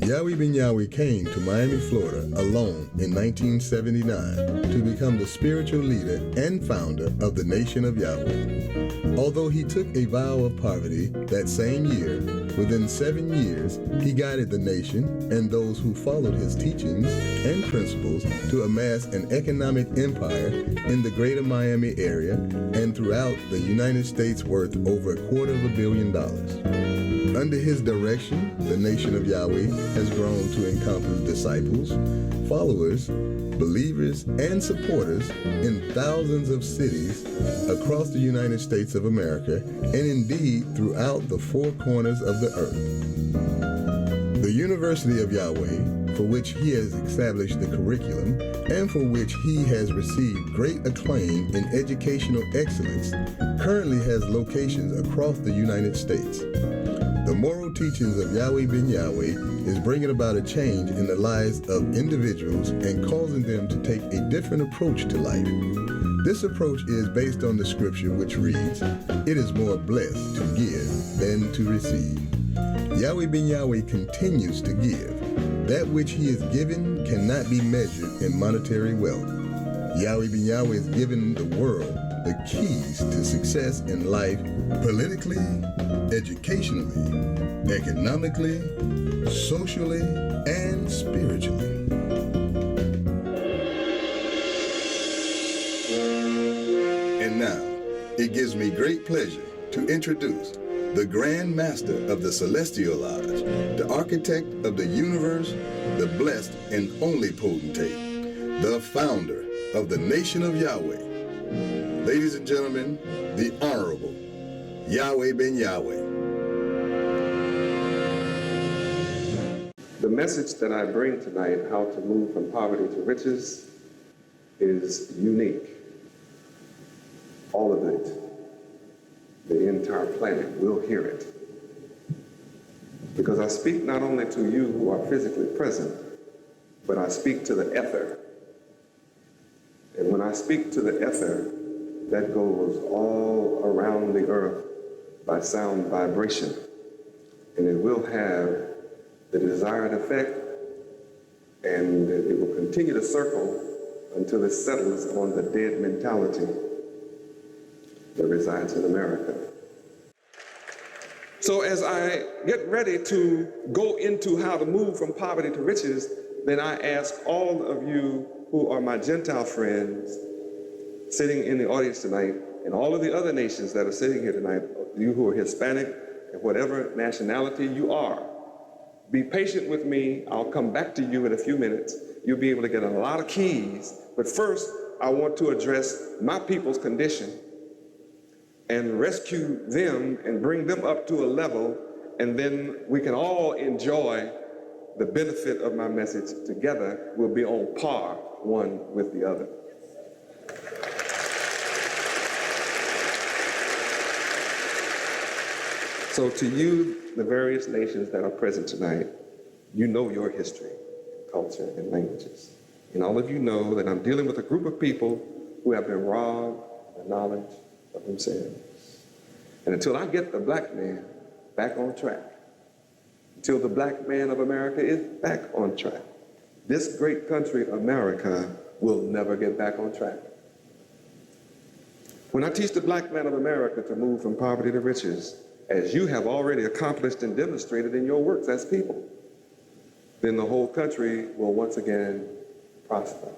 YahwehBenYahweh came to Miami, Florida alone in 1979 to become the spiritual leader and founder of the nation of Yahweh. Although he took a vow of poverty that same year, within 7 years, he guided the nation and those who followed his teachings and principles to amass an economic empire in the greater Miami area and throughout the United States worth over $250 million. Under his direction, the nation of Yahweh has grown to encompass disciples, followers, believers, and supporters in thousands of cities across the United States of America and indeed throughout the four corners of the earth. The University of Yahweh, for which he has established the curriculum and for which he has received great acclaim in educational excellence, currently has locations across the United States. The moral teachings of YahwehBenYahweh is bringing about a change in the lives of individuals and causing them to take a different approach to life. This approach is based on the scripture which reads, "It is more blessed to give than to receive." YahwehBenYahweh continues to give. That which he has given cannot be measured in monetary wealth. YahwehBenYahweh is giving the world the keys to success in life politically, educationally, economically, socially, and spiritually. And now, it gives me great pleasure to introduce the Grand Master of the Celestial Lodge, the Architect of the Universe, the Blessed and Only Potentate, the Founder of the Nation of Yahweh. Ladies and gentlemen, the Honorable YahwehBenYahweh. The message that I bring tonight, how to move from poverty to riches, is unique. All of it, the entire planet will hear it. Because I speak not only to you who are physically present, but I speak to the ether. And when I speak to the ether, that goes all around the earth by sound vibration. And it will have the desired effect, and it will continue to circle until it settles on the dead mentality that resides in America. So as I get ready to go into how to move from poverty to riches, then I ask all of you who are my Gentile friends sitting in the audience tonight, and all of the other nations that are sitting here tonight, you who are Hispanic and whatever nationality you are, be patient with me. I'll come back to you in a few minutes. You'll be able to get a lot of keys. But first, I want to address my people's condition and rescue them and bring them up to a level, and then we can all enjoy the benefit of my message together. We'll be on par one with the other. So to you, the various nations that are present tonight, you know your history, culture, and languages. And all of you know that I'm dealing with a group of people who have been robbed of the knowledge of themselves. And until I get the black man back on track, until the black man of America is back on track, this great country, America, will never get back on track. When I teach the black man of America to move from poverty to riches, as you have already accomplished and demonstrated in your works as people, then the whole country will once again prosper.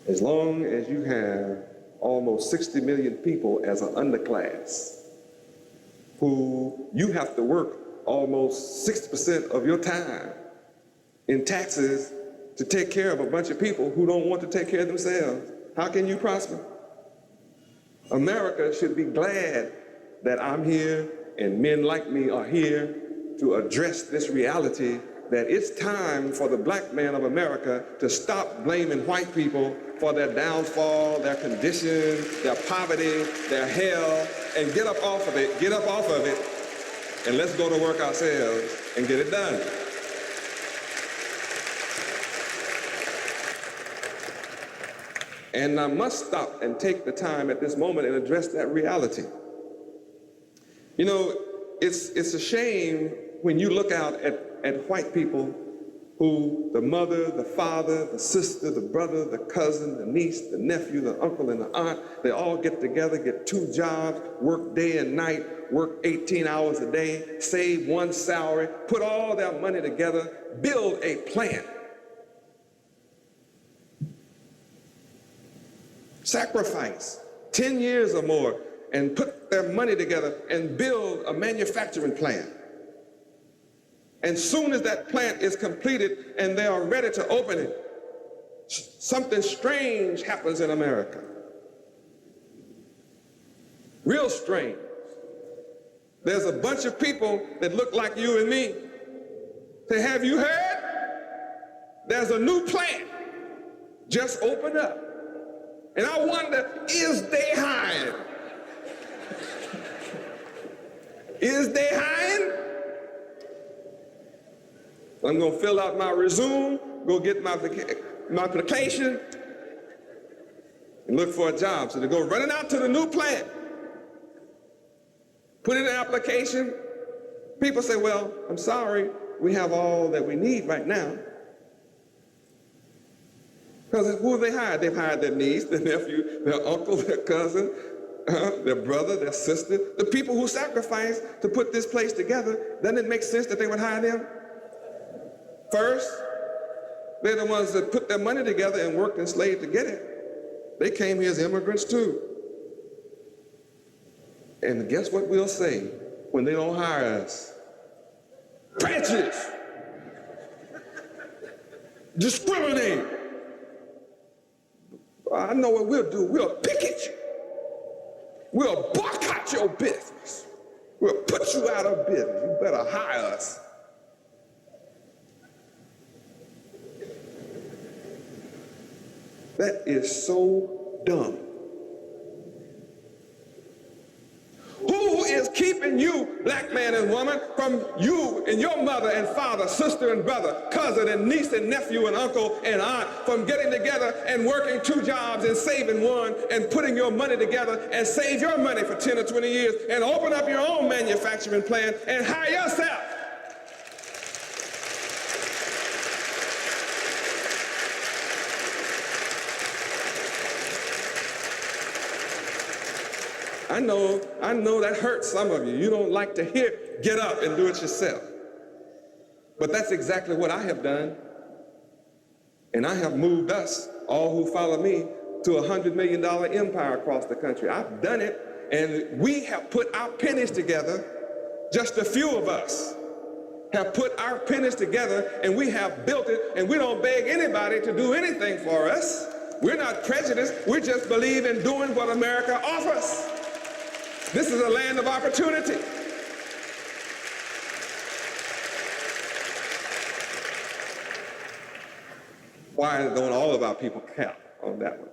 As long as you have almost 60 million people as an underclass who you have to work almost 60% of your time in taxes to take care of a bunch of people who don't want to take care of themselves, how can you prosper? America should be glad that I'm here and men like me are here to address this reality that it's time for the black man of America to stop blaming white people for their downfall, their condition, their poverty, their hell, and get up off of it, and let's go to work ourselves and get it done. And I must stop and take the time at this moment and address that reality. You know, it's a shame when you look out at white people who the mother, the father, the sister, the brother, the cousin, the niece, the nephew, the uncle, and the aunt, they all get together, get 2 jobs, work day and night, work 18 hours a day, save 1 salary, put all their money together, build a plant. Sacrifice 10 years or more and put their money together and build a manufacturing plant. And soon as that plant is completed and they are ready to open it, something strange happens in America. Real strange. There's a bunch of people that look like you and me. Say, have you heard? There's a new plant just opened up. And I wonder, is they hiring? Is they hiring? I'm going to fill out my resume, go get my application, and look for a job. So they go running out to the new plant, put in an application. People say, well, I'm sorry, we have all that we need right now. Because who have they hired? They've hired their niece, their nephew, their uncle, their cousin, their brother, their sister, the people who sacrificed to put this place together. Doesn't it make sense that they would hire them first? They're the ones that put their money together and worked and slaved to get it. They came here as immigrants too. And guess what we'll say when they don't hire us? Prejudice. Discriminate. I know what we'll do. We'll picket you. We'll boycott your business. We'll put you out of business. You better hire us. That is so dumb. Who is keeping you, black man and woman, from you and your mother and father, sister and brother, cousin and niece and nephew and uncle and aunt from getting together and working 2 jobs and saving 1 and putting your money together and save your money for 10 or 20 years and open up your own manufacturing plant and hire yourself? I know that hurts some of you. You don't like to hear, get up and do it yourself. But that's exactly what I have done. And I have moved us, all who follow me, to a $100 million empire across the country. I've done it, and we have put our pennies together. Just a few of us have put our pennies together, and we have built it, and we don't beg anybody to do anything for us. We're not prejudiced. We just believe in doing what America offers. This is a land of opportunity. Why don't all of our people count on that one?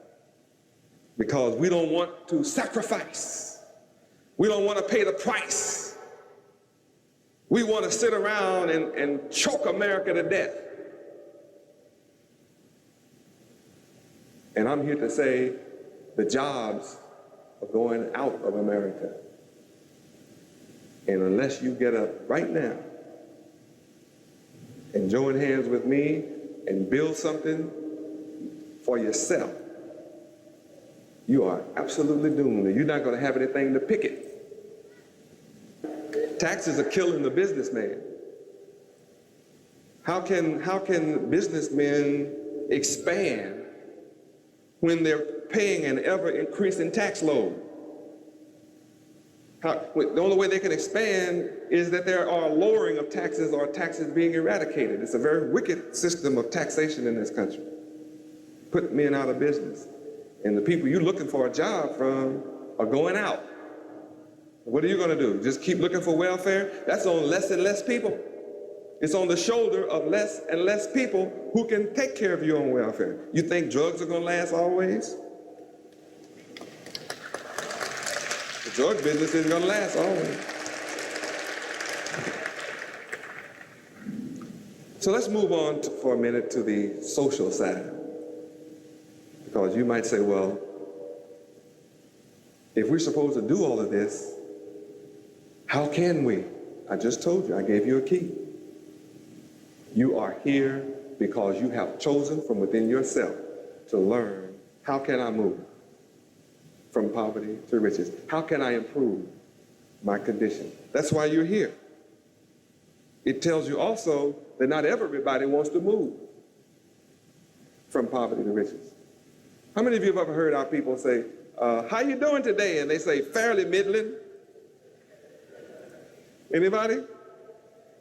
Because we don't want to sacrifice. We don't want to pay the price. We want to sit around and choke America to death. And I'm here to say the jobs are going out of America. And unless you get up right now and join hands with me and build something for yourself, you are absolutely doomed. And you're not going to have anything to picket. Taxes are killing the businessman. How can businessmen expand when they're paying an ever-increasing tax load? The only way they can expand is that there are a lowering of taxes or taxes being eradicated. It's a very wicked system of taxation in this country. Put men out of business. And the people you're looking for a job from are going out. What are you going to do? Just keep looking for welfare? That's on less and less people. It's on the shoulder of less and less people who can take care of you on welfare. You think drugs are going to last always? The drug business isn't going to last always. So let's move on for a minute to the social side. Because you might say, well, if we're supposed to do all of this, how can we? I just told you, I gave you a key. You are here because you have chosen from within yourself to learn, how can I move from poverty to riches? How can I improve my condition? That's why you're here. It tells you also that not everybody wants to move from poverty to riches. How many of you have ever heard our people say, how you doing today? And they say, fairly middling. Anybody?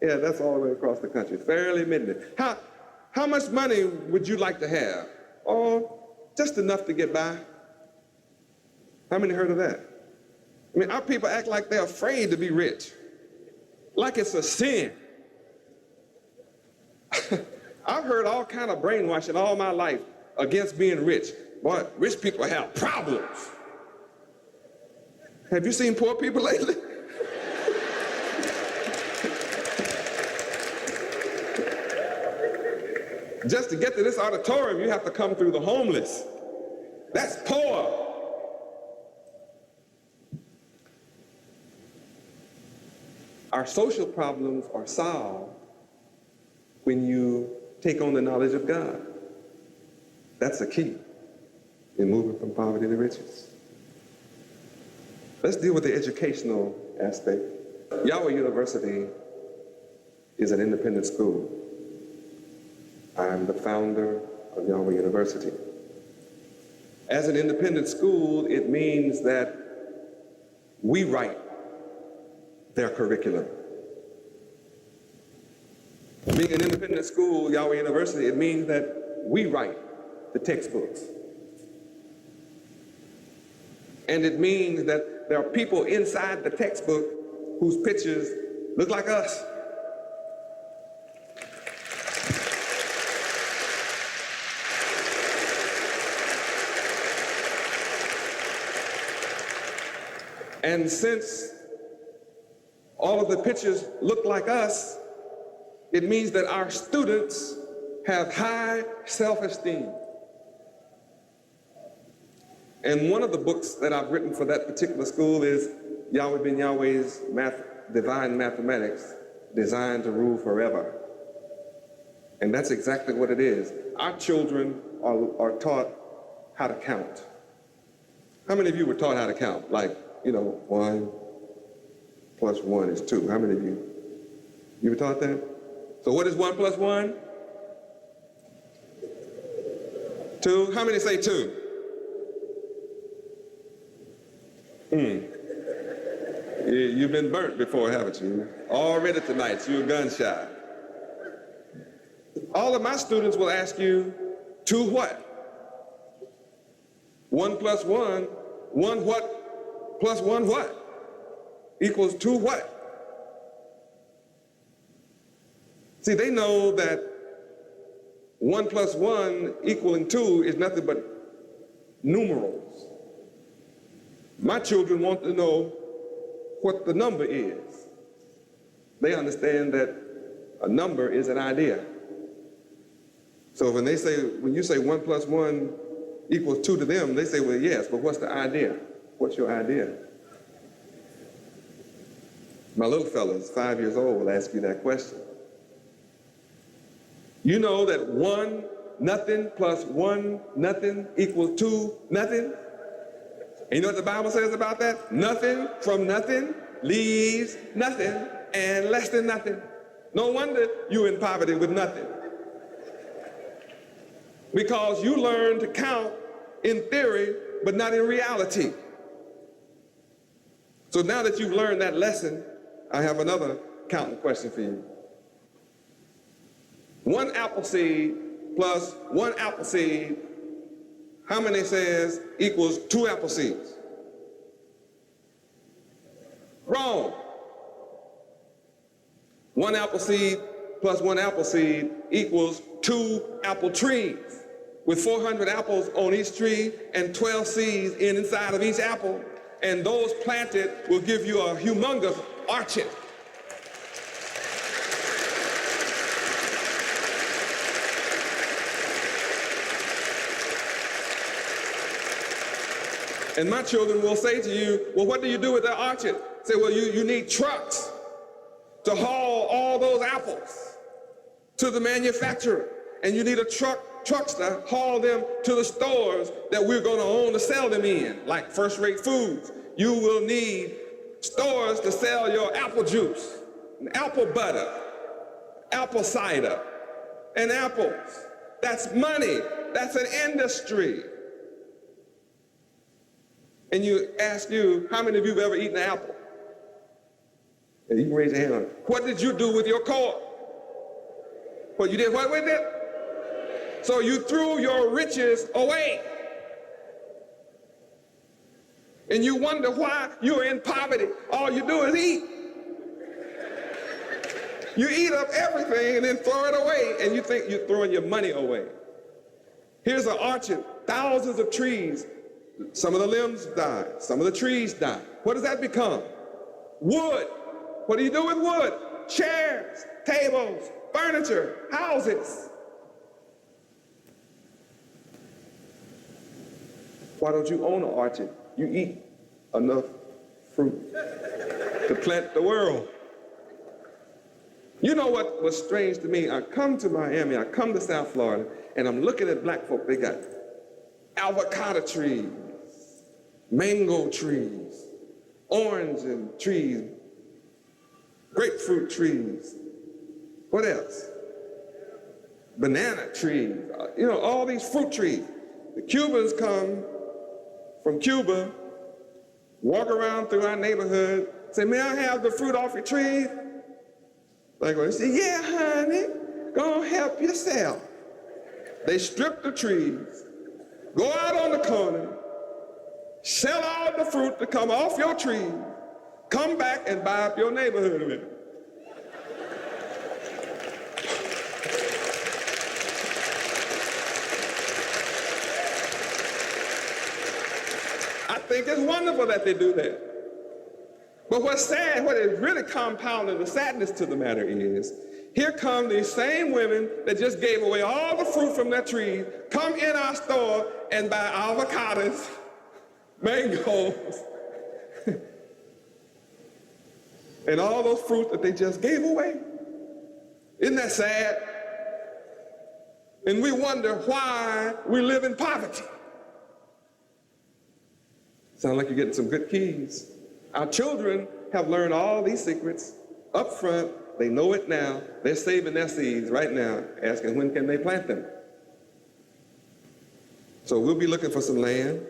Yeah, that's all the way across the country, fairly middling. How much money would you like to have? Oh, just enough to get by. How many heard of that? I mean, our people act like they're afraid to be rich, like it's a sin. I've heard all kind of brainwashing all my life against being rich. Boy, rich people have problems. Have you seen poor people lately? Just to get to this auditorium, you have to come through the homeless. That's poor. Our social problems are solved when you take on the knowledge of God. That's the key in moving from poverty to riches. Let's deal with the educational aspect. Yahweh University is an independent school. I'm the founder of Yahweh University. As an independent school, it means that we write their curriculum. Being an independent school, Yahweh University, it means that we write the textbooks. And it means that there are people inside the textbook whose pictures look like us. And since all of the pictures look like us, it means that our students have high self-esteem. And one of the books that I've written for that particular school is YahwehBenYahweh's Divine Mathematics, Designed to Rule Forever. And that's exactly what it is. Our children are taught how to count. How many of you were taught how to count? Like, 1 plus 1 is 2. How many of you? You were taught that? So what is 1 plus 1? 2. How many say 2? You've been burnt before, haven't you? Already tonight, you're gun shy. All of my students will ask you, 2 what? 1 plus 1, 1 what? Plus 1 what? Equals 2 what? See, they know that 1 plus 1 equaling 2 is nothing but numerals. My children want to know what the number is. They understand that a number is an idea. So when you say 1 plus 1 equals 2 to them, they say, well, yes, but what's the idea? What's your idea? My little fellas, 5 years old, will ask you that question. You know that 1 nothing plus 1 nothing equals 2 nothing? And you know what the Bible says about that? Nothing from nothing leaves nothing and less than nothing. No wonder you're in poverty with nothing. Because you learn to count in theory, but not in reality. So now that you've learned that lesson, I have another counting question for you. 1 apple seed plus 1 apple seed, how many says equals 2 apple seeds? Wrong. 1 apple seed plus 1 apple seed equals 2 apple trees with 400 apples on each tree and 12 seeds inside of each apple. And those planted will give you a humongous orchard. And my children will say to you, well, what do you do with that orchard? Say, well, you need trucks to haul all those apples to the manufacturer, and you need a trucks to haul them to the stores that we're going to own to sell them in, like first-rate foods. You will need stores to sell your apple juice, and apple butter, apple cider, and apples. That's money. That's an industry. And you ask you, how many of you have ever eaten an apple? And you can raise your hand. What did you do with your core? What, you did what with it? So you threw your riches away. And you wonder why you're in poverty. All you do is eat. You eat up everything and then throw it away, and you think you're throwing your money away. Here's an orchard, thousands of trees. Some of the limbs die, some of the trees die. What does that become? Wood. What do you do with wood? Chairs, tables, furniture, houses. Why don't you own an orchard? You eat enough fruit to plant the world. You know what was strange to me? I come to Miami, I come to South Florida, and I'm looking at black folk. They got avocado trees, mango trees, orange and trees, grapefruit trees. What else? Banana trees. You know, all these fruit trees. The Cubans come from Cuba, walk around through our neighborhood, say, may I have the fruit off your tree? Like, they say, yeah, honey, go help yourself. They strip the trees, go out on the corner, sell all the fruit to come off your tree, come back and buy up your neighborhood with it. I think it's wonderful that they do that. But what's sad, what is really compounding the sadness to the matter is, here come these same women that just gave away all the fruit from their trees, come in our store and buy avocados, mangoes, and all those fruit that they just gave away. Isn't that sad? And we wonder why we live in poverty. Sound like you're getting some good keys. Our children have learned all these secrets up front. They know it now. They're saving their seeds right now, asking when can they plant them. So we'll be looking for some land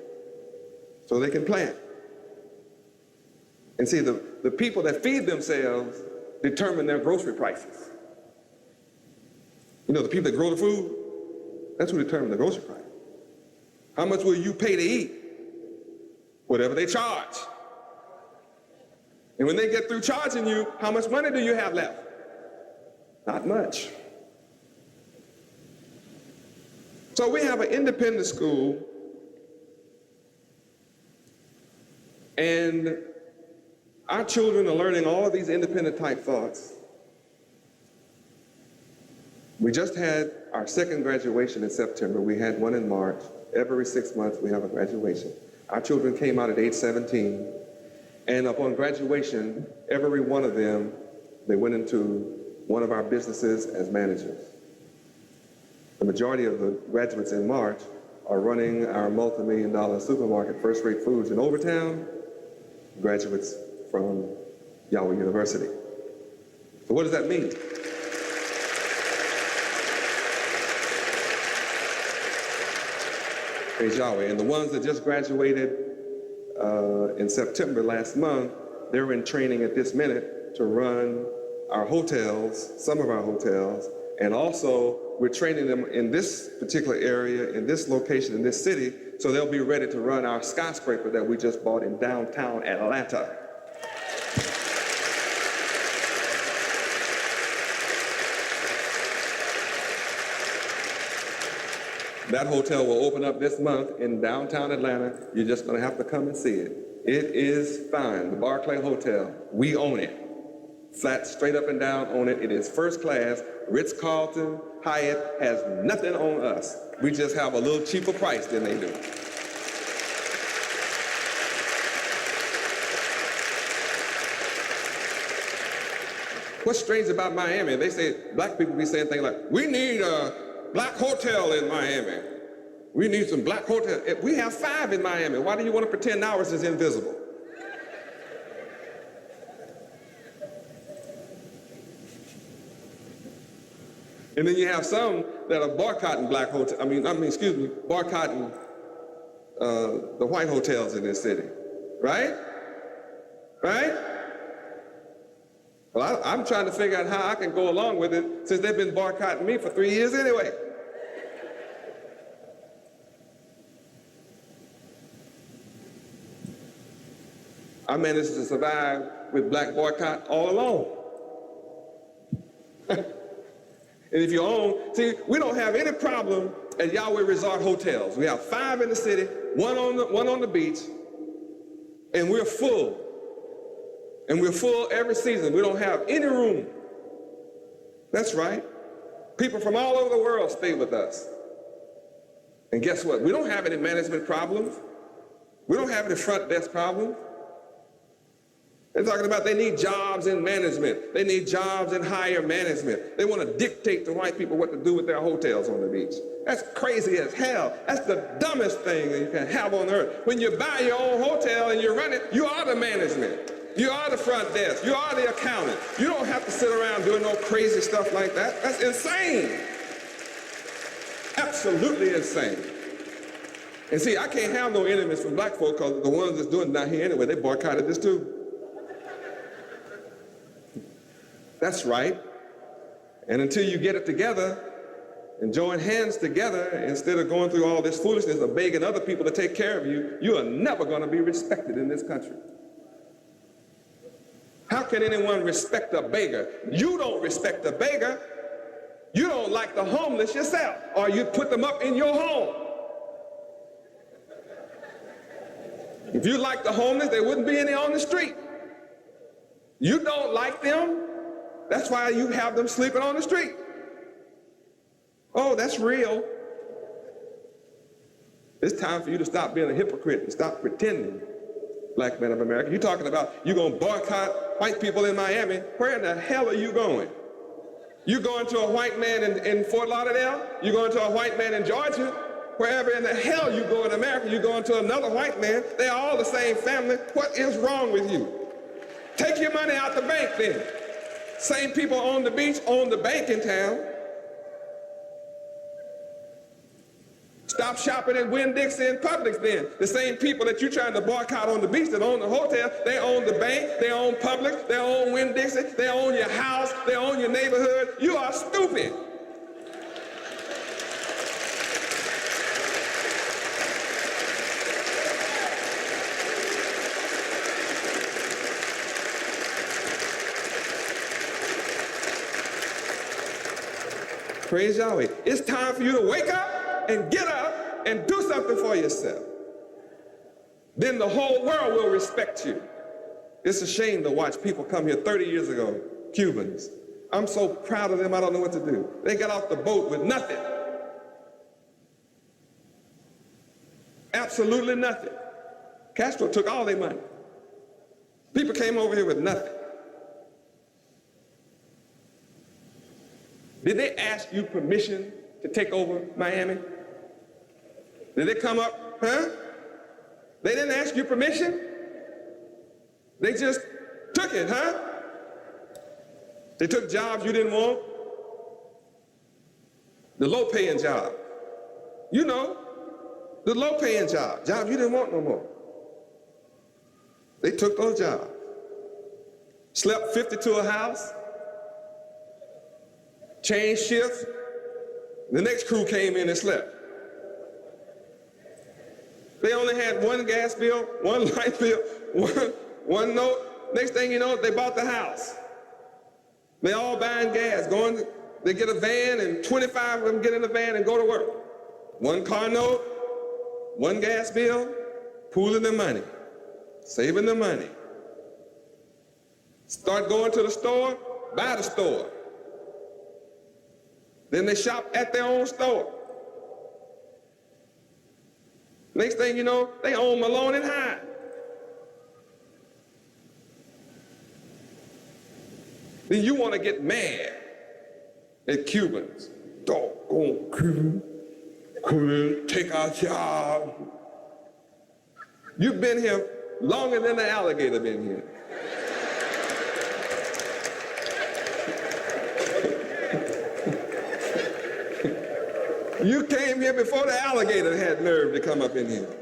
so they can plant. And see, the people that feed themselves determine their grocery prices. You know, the people that grow the food, that's who determine the grocery price. How much will you pay to eat? Whatever they charge. And when they get through charging you, how much money do you have left? Not much. So we have an independent school, and our children are learning all of these independent type thoughts. We just had our second graduation in September. We had one in March. Every 6 months we have a graduation. Our children came out at age 17, and upon graduation, every one of them, they went into one of our businesses as managers. The majority of the graduates in March are running our multi-million-dollar supermarket, First Rate Foods in Overtown, graduates from Yahweh University. So what does that mean? Praise Yahweh. And the ones that just graduated in September last month, they're in training at this minute to run our hotels, some of our hotels, and also we're training them in this particular area, in this location, in this city, so they'll be ready to run our skyscraper that we just bought in downtown Atlanta. That hotel will open up this month in downtown Atlanta. You're just going to have to come and see it. It is fine. The Barclay Hotel, we own it. Flat, straight up and down own it. It is first class. Ritz-Carlton, Hyatt has nothing on us. We just have a little cheaper price than they do. What's strange about Miami? They say, black people be saying things like, we need a black hotel in Miami. We need some black hotels. We have 5 in Miami. Why do you want to pretend ours is invisible? And then you have some that are boycotting boycotting the white hotels in this city, right? Right? Well, I'm trying to figure out how I can go along with it since they've been boycotting me for 3 years anyway. I managed to survive with black boycott all alone. And if you own, see, we don't have any problem at Yahweh Resort Hotels. We have 5 in the city, one on the beach, and we're full. And we're full every season. We don't have any room. That's right. People from all over the world stay with us. And guess what? We don't have any management problems. We don't have any front desk problems. They're talking about they need jobs in management. They need jobs in higher management. They want to dictate to white people what to do with their hotels on the beach. That's crazy as hell. That's the dumbest thing that you can have on earth. When you buy your own hotel and you run it, you are the management. You are the front desk. You are the accountant. You don't have to sit around doing no crazy stuff like that. That's insane. Absolutely insane. And see, I can't have no enemies from black folk because the ones that's doing it down here anyway, they boycotted this too. That's right. And until you get it together and join hands together, instead of going through all this foolishness of begging other people to take care of you, you are never going to be respected in this country. How can anyone respect a beggar? You don't respect a beggar. You don't like the homeless yourself, or you put them up in your home. If you like the homeless, there wouldn't be any on the street. You don't like them. That's why you have them sleeping on the street. Oh, that's real. It's time for you to stop being a hypocrite and stop pretending, black men of America. You're talking about you're going to boycott white people in Miami. Where in the hell are you going? You going to a white man in Fort Lauderdale? You going to a white man in Georgia? Wherever in the hell you go in America, you're going to another white man. They're all the same family. What is wrong with you? Take your money out the bank then. Same people on the beach own the bank in town. Stop shopping at Winn-Dixie and Publix then. The same people that you're trying to boycott on the beach that own the hotel, they own the bank, they own Publix, they own Winn-Dixie, they own your house, they own your neighborhood. You are stupid. Praise Yahweh. It's time for you to wake up and get up and do something for yourself. Then the whole world will respect you. It's a shame to watch people come here 30 years ago, Cubans. I'm so proud of them, I don't know what to do. They got off the boat with nothing. Absolutely nothing. Castro took all their money. People came over here with nothing. Did they ask you permission to take over Miami? Did they come up, huh? They didn't ask you permission? They just took it, huh? They took jobs you didn't want. The low-paying job. You know, the low-paying job. Jobs you didn't want no more. They took those jobs. Slept 50 to a house. Changed shifts. The next crew came in and slept. They only had one gas bill, one light bill, one note. Next thing you know, they bought the house. They all buying gas, they get a van and 25 of them get in the van and go to work. One car note, one gas bill, pooling the money, saving the money. Start going to the store, buy the store. Then they shop at their own store. Next thing you know, they own Malone and Hyde. then you want to get mad at Cubans. Doggone Cubans, take our job. You've been here longer than the alligator been here. You came here before the alligator had nerve to come up in here.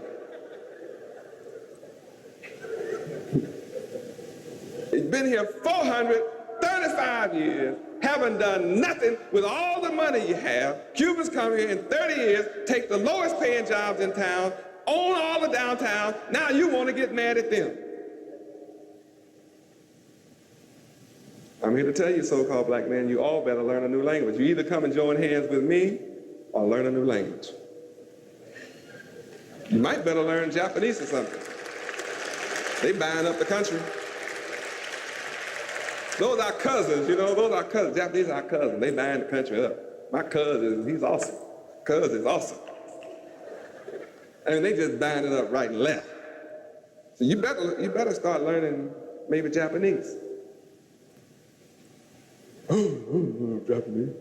You've been here 435 years, haven't done nothing with all the money you have. Cubans come here in 30 years, take the lowest paying jobs in town, own all the downtown. Now you want to get mad at them. I'm here to tell you, so-called black man, you all better learn a new language. You either come and join hands with me or learn a new language. You might better learn Japanese or something. They buying up the country. Those are cousins, you know, those are cousins. Japanese are cousins. They buying the country up. My cousin, he's awesome. Cousin is awesome. I mean, they just buying it up right and left. So you better start learning maybe Japanese. Japanese.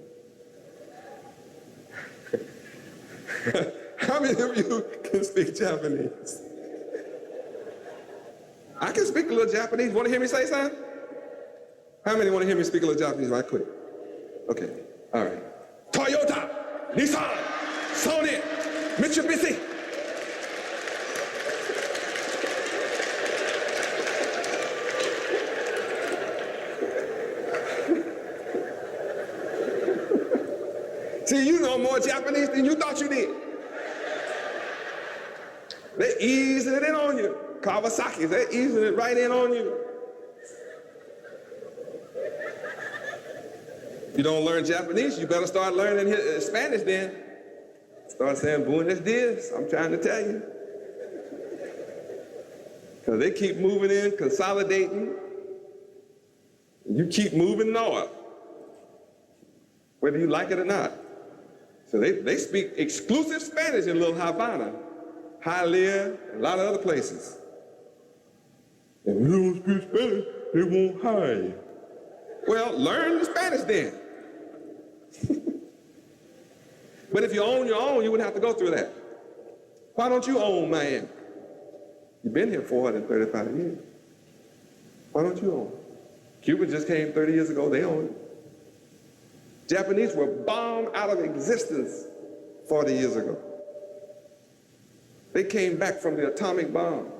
How many of you can speak Japanese? I can speak a little Japanese. Want to hear me say something? How many want to hear me speak a little Japanese right quick? Okay, all right. Toyota, Nissan, Sony, Mitsubishi. See, you know more Japanese than you thought you did. They're easing it in on you. Kawasaki's, they're easing it right in on you. If you don't learn Japanese, you better start learning Spanish then. Start saying, buenos dias, I'm trying to tell you. Because they keep moving in, consolidating. You keep moving north, whether you like it or not. So they speak exclusive Spanish in Little Havana, Hialeah, a lot of other places. And if you don't speak Spanish, they won't hire you. Well, learn the Spanish then. But if you own your own, you wouldn't have to go through that. Why don't you own Miami? You've been here 435 years. Why don't you own? Cuba just came 30 years ago, they own it. Japanese were bombed out of existence 40 years ago. They came back from the atomic bomb.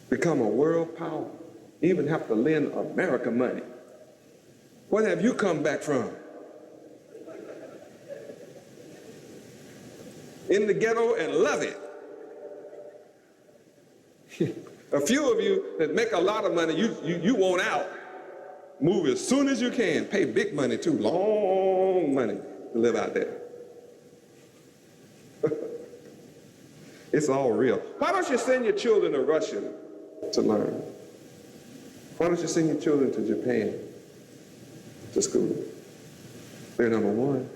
Become a world power. Even have to lend America money. What have you come back from? In the ghetto and love it. A few of you that make a lot of money, you want out. Move as soon as you can. Pay big money too, long money to live out there. It's all real. Why don't you send your children to Russia to learn? Why don't you send your children to Japan to school? They're number one.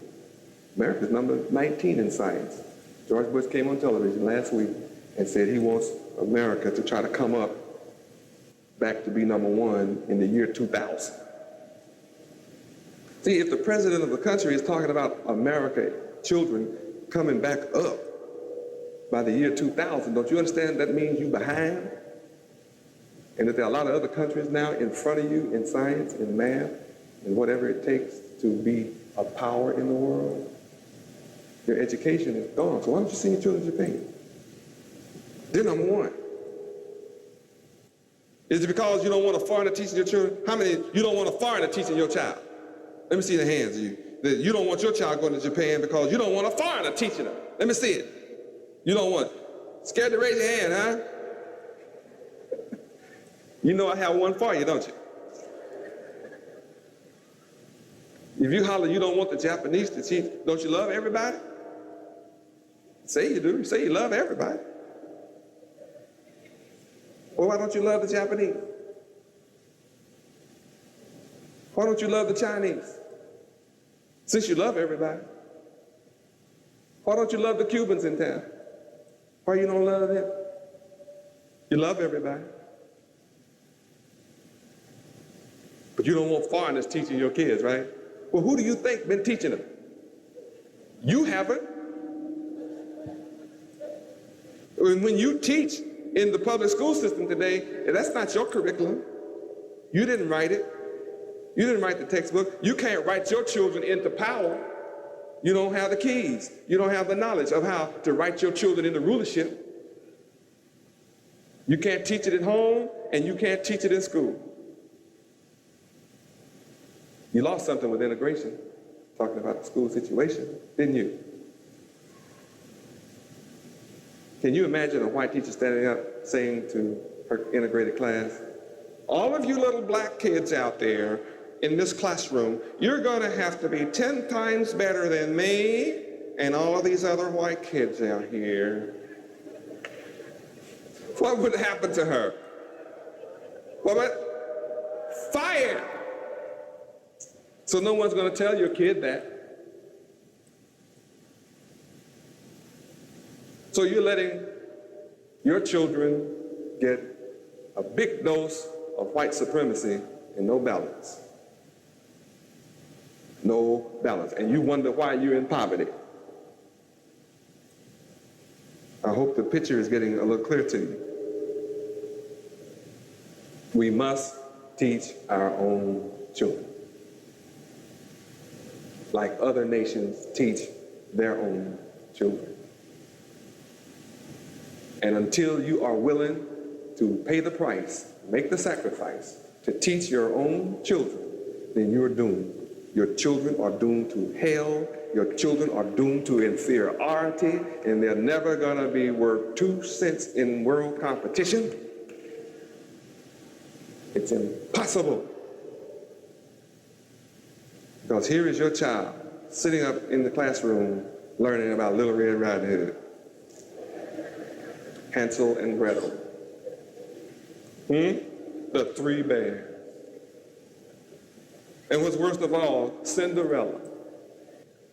America's number 19 in science. George Bush came on television last week and said he wants America to try to come up back to be number one in the year 2000. See, if the president of the country is talking about America, children coming back up by the year 2000, don't you understand that means you're behind? And that there are a lot of other countries now in front of you in science, in math, and whatever it takes to be a power in the world? Your education is gone. So why don't you send your children to Japan? They're number one. Is it because you don't want a foreigner teaching your children? How many you don't want a foreigner teaching your child? Let me see the hands of you. That you don't want your child going to Japan because you don't want a foreigner teaching them. Let me see it. You don't want. Scared to raise your hand, huh? You know I have one for you, don't you? If you holler you don't want the Japanese to teach, don't you love everybody? Say you do. Say you love everybody. Well, why don't you love the Japanese? Why don't you love the Chinese? Since you love everybody. Why don't you love the Cubans in town? Why you don't love them? You love everybody. But you don't want foreigners teaching your kids, right? Well, who do you think been teaching them? You haven't. When you teach in the public school system today, that's not your curriculum. You didn't write it. You didn't write the textbook. You can't write your children into power. You don't have the keys. You don't have the knowledge of how to write your children into rulership. You can't teach it at home, and you can't teach it in school. You lost something with integration, talking about the school situation, didn't you? Can you imagine a white teacher standing up saying to her integrated class, all of you little black kids out there in this classroom, you're going to have to be 10 times better than me and all of these other white kids out here. What would happen to her? What would? Fire! So no one's going to tell your kid that. So you're letting your children get a big dose of white supremacy and no balance. No balance. And you wonder why you're in poverty. I hope the picture is getting a little clear to you. We must teach our own children, like other nations teach their own children. And until you are willing to pay the price, make the sacrifice to teach your own children, then you're doomed. Your children are doomed to hell. Your children are doomed to inferiority, and they're never going to be worth 2 cents in world competition. It's impossible. Because here is your child sitting up in the classroom learning about Little Red Riding Hood, Hansel and Gretel, the 3 bears. And what's worst of all, Cinderella.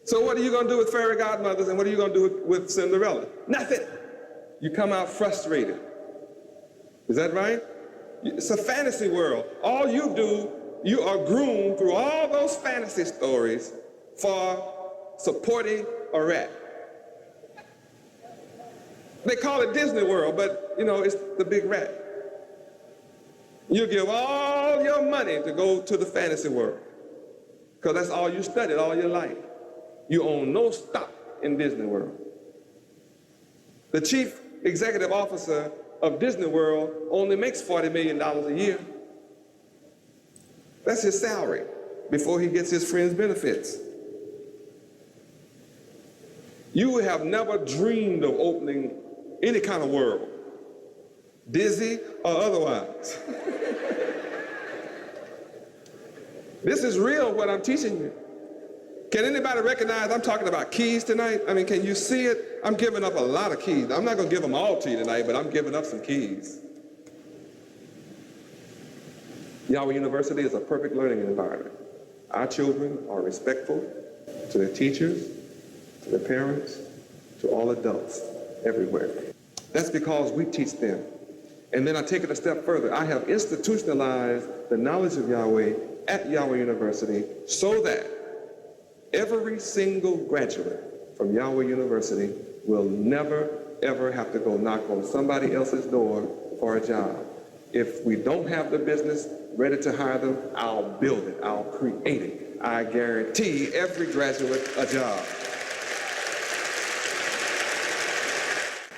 So what are you going to do with fairy godmothers, and what are you going to do with Cinderella? Nothing. You come out frustrated. Is that right? It's a fantasy world. All you do, you are groomed through all those fantasy stories for supporting a rat. They call it Disney World, but you know, it's the big rat. You give all your money to go to the fantasy world, because that's all you studied all your life. You own no stock in Disney World. The chief executive officer of Disney World only makes $40 million a year. That's his salary before he gets his friends' benefits. You would have never dreamed of opening any kind of world, Disney or otherwise. This is real, what I'm teaching you. Can anybody recognize I'm talking about keys tonight? I mean, can you see it? I'm giving up a lot of keys. I'm not going to give them all to you tonight, but I'm giving up some keys. Yahweh University is a perfect learning environment. Our children are respectful to their teachers, to their parents, to all adults, everywhere. That's because we teach them. And then I take it a step further. I have institutionalized the knowledge of Yahweh at Yahweh University so that every single graduate from Yahweh University will never, ever have to go knock on somebody else's door for a job. If we don't have the business ready to hire them, I'll build it, I'll create it. I guarantee every graduate a job.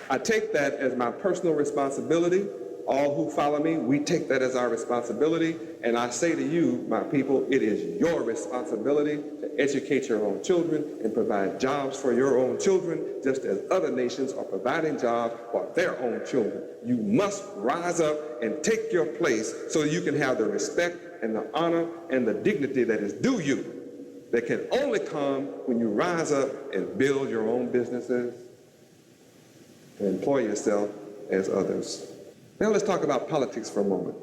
I take that as my personal responsibility. All who follow me, we take that as our responsibility. And I say to you, my people, it is your responsibility to educate your own children and provide jobs for your own children, just as other nations are providing jobs for their own children. You must rise up and take your place so you can have the respect and the honor and the dignity that is due you. That can only come when you rise up and build your own businesses and employ yourself as others. Now let's talk about politics for a moment.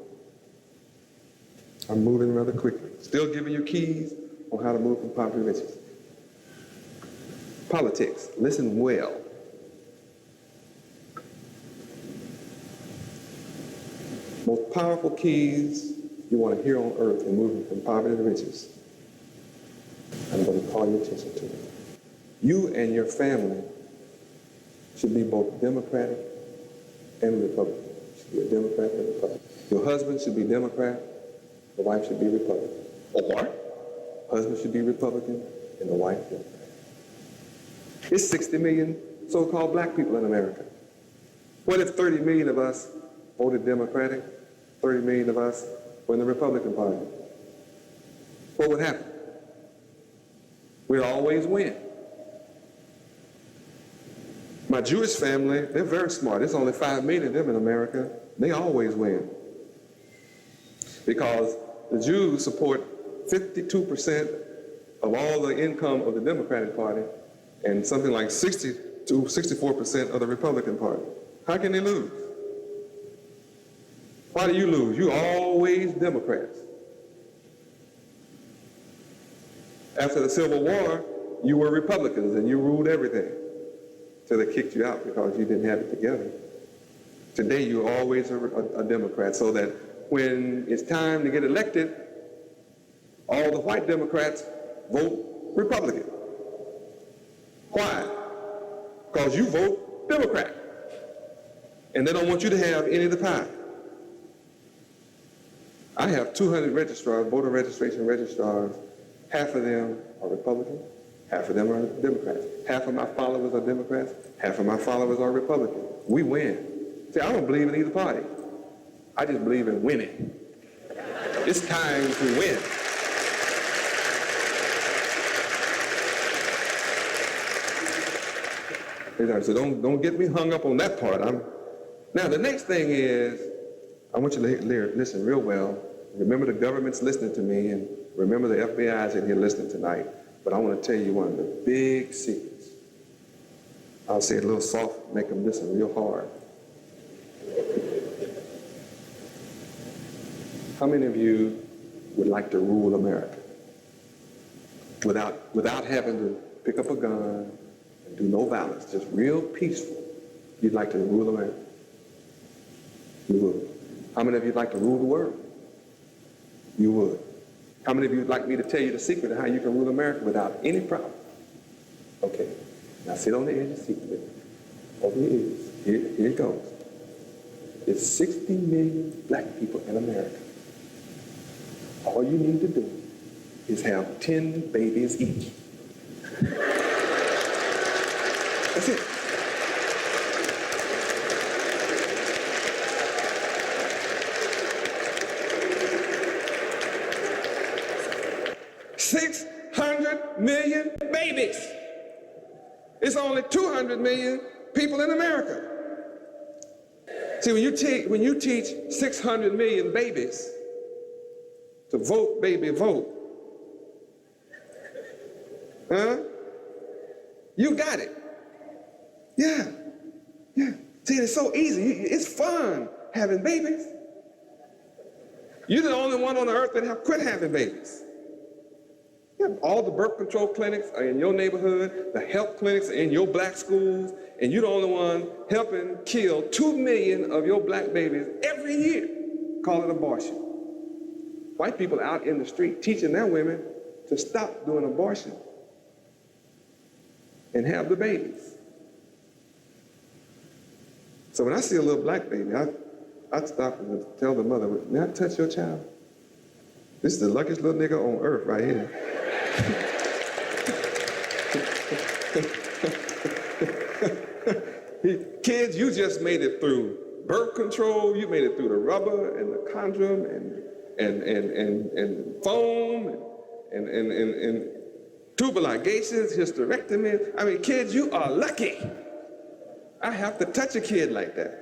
I'm moving rather quickly. Still giving you keys on how to move from poverty to riches. Politics, listen well. Most powerful keys you want to hear on earth and moving from poverty to riches, I'm going to call your attention to it. You and your family should be both Democratic and Republican. You should be a Democrat and a Republican. Your husband should be Democrat, the wife should be Republican. Or husband should be Republican and the wife Democrat. It's 60 million so-called black people in America. What if 30 million of us voted Democratic, 30 million of us were in the Republican Party? What would happen? We'd always win. My Jewish family, they're very smart. There's only 5 million of them in America. They always win. Because the Jews support 52% of all the income of the Democratic Party and something like 60 to 64% of the Republican Party. How can they lose? Why do you lose? You're always Democrats. After the Civil War, you were Republicans and you ruled everything. So they kicked you out because you didn't have it together. Today, you're always a Democrat, so that when it's time to get elected, all the white Democrats vote Republican. Why? Because you vote Democrat. And they don't want you to have any of the pie. I have 200 registrars, voter registration registrars. Half of them are Republicans, half of them are Democrats. Half of my followers are Democrats, half of my followers are Republicans. We win. See, I don't believe in either party. I just believe in winning. It's time to win. So don't get me hung up on that part. Now, the next thing is, I want you to listen real well. Remember the government's listening to me, and remember the FBI's in here listening tonight. But I want to tell you one of the big secrets. I'll say it a little soft, make them listen real hard. How many of you would like to rule America without having to pick up a gun and do no violence, just real peaceful? You'd like to rule America? You would. How many of you would like to rule the world? You would. How many of you would like me to tell you the secret of how you can rule America without any problem? Okay. Now sit on the edge of the seat with me. Over your ears. Here it goes. There's 60 million black people in America. All you need to do is have 10 babies each. That's it. $600 million babies. It's only 200 million people in America. See, when you teach 600 million babies to vote, baby, vote, you got it. Yeah. See, it's so easy. It's fun having babies. You're the only one on the earth that have quit having babies. Yeah, all the birth control clinics are in your neighborhood, the health clinics are in your black schools, and you're the only one helping kill 2 million of your black babies every year. Call it abortion. White people out in the street teaching their women to stop doing abortion and have the babies. So when I see a little black baby, I'd stop and tell the mother, may I touch your child? This is the luckiest little nigga on earth right here. Kids, you just made it through birth control, you made it through the rubber and the condom and foam and tubal ligations, hysterectomy. I mean, kids, you are lucky. I have to touch a kid like that.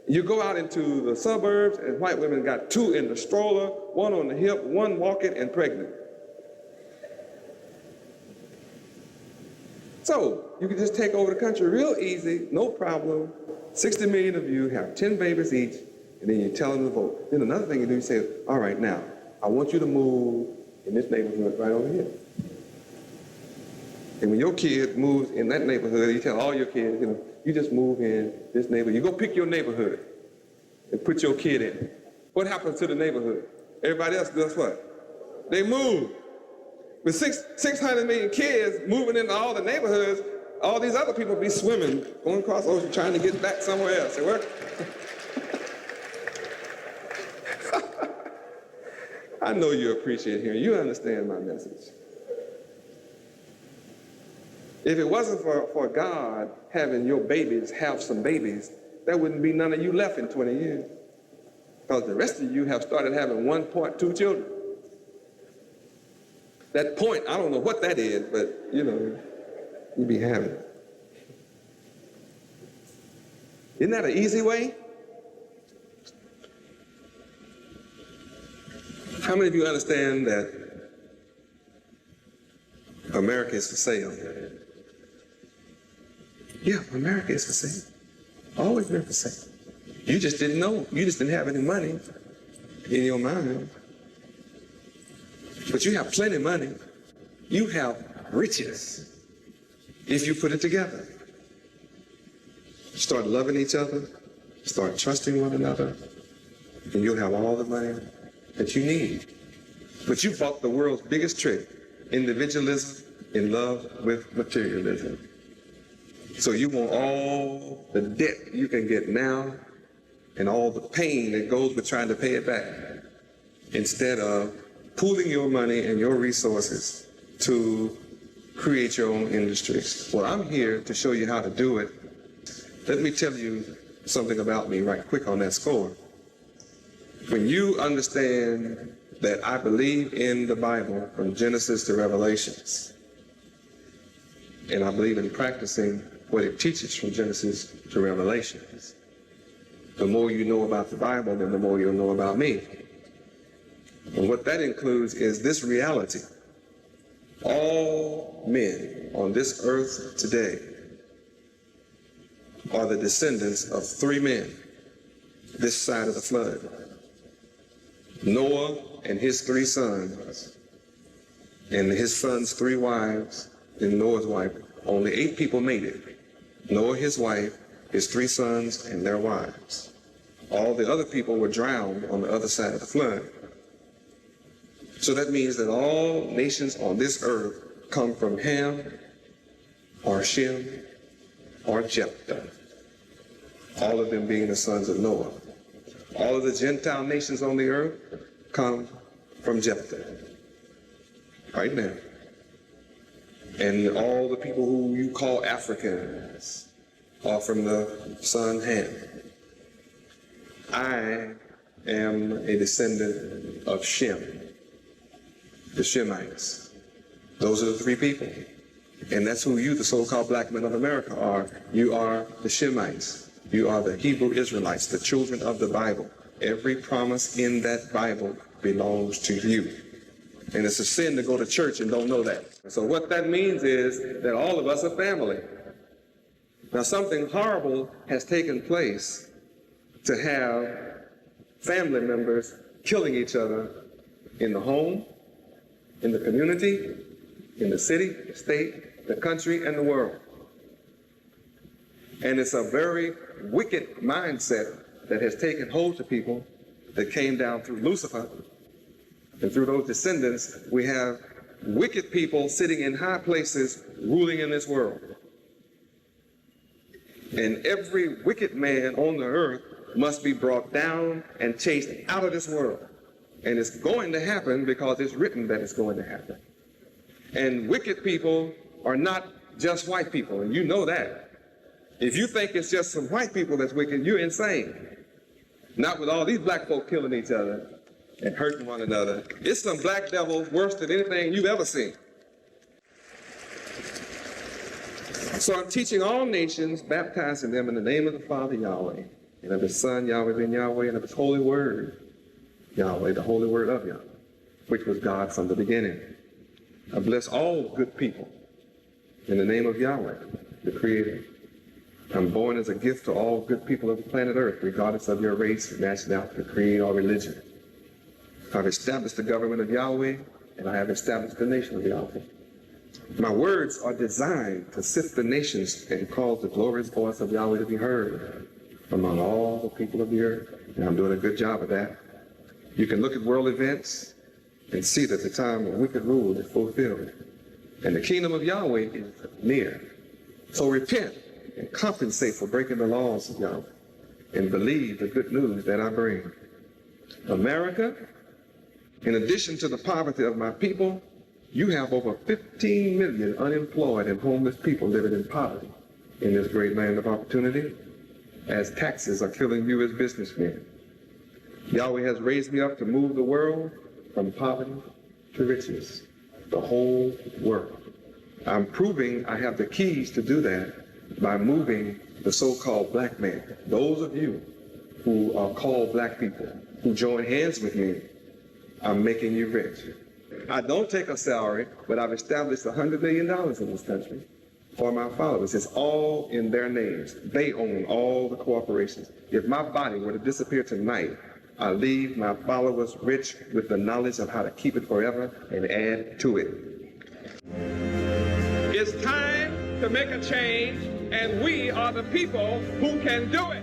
You go out into the suburbs and white women got 2 in the stroller, 1 on the hip, 1 walking and pregnant. So you can just take over the country real easy, no problem. 60 million of you have 10 babies each, and then you tell them to vote. Then another thing you do, you say, all right, now, I want you to move in this neighborhood right over here. And when your kid moves in that neighborhood, you tell all your kids, you just move in this neighborhood. You go pick your neighborhood and put your kid in. What happens to the neighborhood? Everybody else does what? They move. With 600 million kids moving into all the neighborhoods, all these other people be swimming, going across the ocean, trying to get back somewhere else. Say, what? I know you appreciate hearing. You understand my message. If it wasn't for God having your babies have some babies, there wouldn't be none of you left in 20 years. Because the rest of you have started having 1.2 children. That point, I don't know what that is, but, you know, you be having it. Isn't that an easy way? How many of you understand that America is for sale? Yeah, America is for sale. Always been for sale. You just didn't know. You just didn't have any money in your mind. But you have plenty of money. You have riches if you put it together. Start loving each other. Start trusting one another. And you'll have all the money that you need. But you bought the world's biggest trick, individualism in love with materialism. So you want all the debt you can get now and all the pain that goes with trying to pay it back, instead of pooling your money and your resources to create your own industries. Well, I'm here to show you how to do it. Let me tell you something about me right quick on that score. When you understand that I believe in the Bible from Genesis to Revelations, and I believe in practicing what it teaches from Genesis to Revelations, the more you know about the Bible, then the more you'll know about me. And what that includes is this reality. All men on this earth today are the descendants of three men this side of the flood. Noah and his three sons, and his sons' three wives, and Noah's wife. Only 8 people made it. Noah, his wife, his 3 sons, and their wives. All the other people were drowned on the other side of the flood. So that means that all nations on this earth come from Ham, or Shem, or Jephthah. All of them being the sons of Noah. All of the Gentile nations on the earth come from Jephthah. Right now. And all the people who you call Africans are from the son Ham. I am a descendant of Shem, the Shemites. Those are the 3 people. And that's who you, the so-called black men of America, are. You are the Shemites. You are the Hebrew Israelites, the children of the Bible. Every promise in that Bible belongs to you. And it's a sin to go to church and don't know that. So what that means is that all of us are family. Now something horrible has taken place to have family members killing each other in the home, in the community, in the city, the state, the country, and the world. And it's a very wicked mindset that has taken hold of people that came down through Lucifer. And through those descendants, we have wicked people sitting in high places ruling in this world. And every wicked man on the earth must be brought down and chased out of this world. And it's going to happen because it's written that it's going to happen. And wicked people are not just white people, and you know that. If you think it's just some white people that's wicked, you're insane. Not with all these black folk killing each other and hurting one another. It's some black devils worse than anything you've ever seen. So I'm teaching all nations, baptizing them in the name of the Father, Yahweh, and of His Son, YahwehBenYahweh, and of His holy word, Yahweh, the holy word of Yahweh, which was God from the beginning. I bless all good people in the name of Yahweh, the Creator. I'm born as a gift to all good people of the planet Earth, regardless of your race, nationality, creed, or religion. I've established the government of Yahweh, and I have established the nation of Yahweh. My words are designed to sift the nations and cause the glorious voice of Yahweh to be heard among all the people of the earth, and I'm doing a good job of that. You can look at world events and see that the time of wicked rule is fulfilled, and the kingdom of Yahweh is near. So repent and compensate for breaking the laws of Yahweh, and believe the good news that I bring. America, in addition to the poverty of my people, you have over 15 million unemployed and homeless people living in poverty in this great land of opportunity, as taxes are killing you as businessmen. Yahweh has raised me up to move the world from poverty to riches, the whole world. I'm proving I have the keys to do that by moving the so-called black man. Those of you who are called black people, who join hands with me, I'm making you rich. I don't take a salary, but I've established $100 million in this country for my followers. It's all in their names. They own all the corporations. If my body were to disappear tonight, I leave my followers rich with the knowledge of how to keep it forever and add to it. It's time to make a change, and we are the people who can do it.